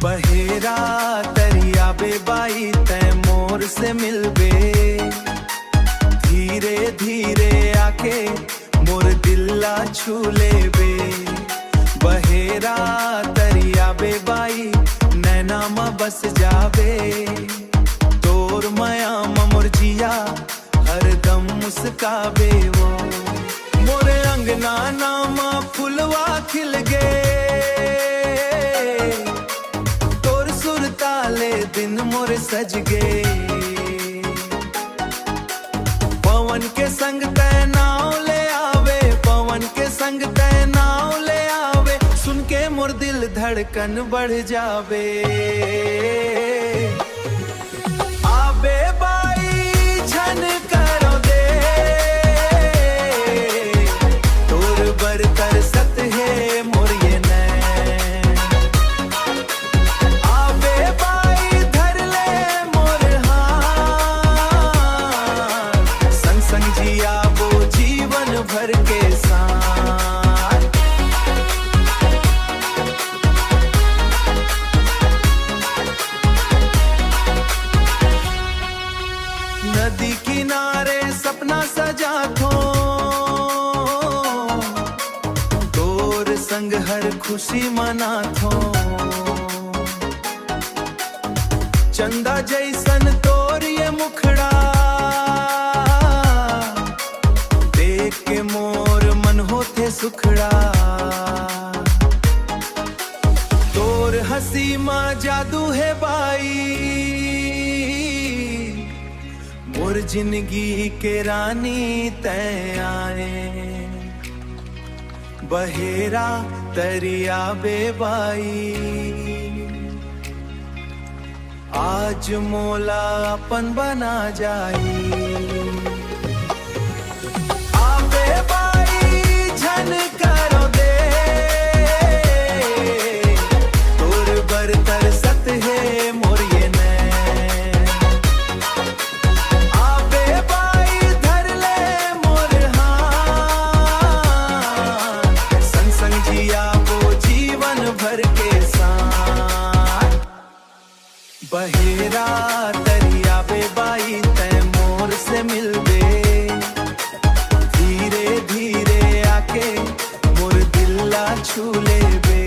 बहेरा तरिया बेबाई तै मोर से मिलबे, धीरे धीरे आके मोर दिल्ला छू लेबे। बहेरा तरिया बेबाई नैना म बस जाबे, तोर माया म मोर जिया हरदम मुस्काबे वो। मोरे अंगना नामा फुलवा खिल गे, तोर सुरताले दिन मोरे सज गे। पवन के संग तै नाव ले आवे, पवन के संग तै नाव ले आवे, सुन के मोर दिल धड़कन बढ़ जावे। आबे बाई झन करो दे, तोर बर तरसत है मोर ये नैन। आबे बाई धर ले मोर हाथ, संग संग जिया वो जीवन भर के साथ। नदी किनारे सपना सजा थो, तोर संग हर खुशी मना थो। चंदा जैसन तोर ये मुखड़ा, देख के मोर मन होते सुखड़ा। तोर हंसी मा जादू है बाई, मोर जिंदगी के रानी तै आए। बहेरा तरिया बेबाई आज मोला अपन बना जाई। आबे बाई झन करो दे, तोर बर तरसत है मोर ये नैन। आबे बाई धर ले मोर हाथ, संग संग जिया वो जीवन भर के साथ। बहेरा तरिया बेबाई तै मोर से मिलबे, धीरे धीरे आके मोर दिल्ला छू लेबे।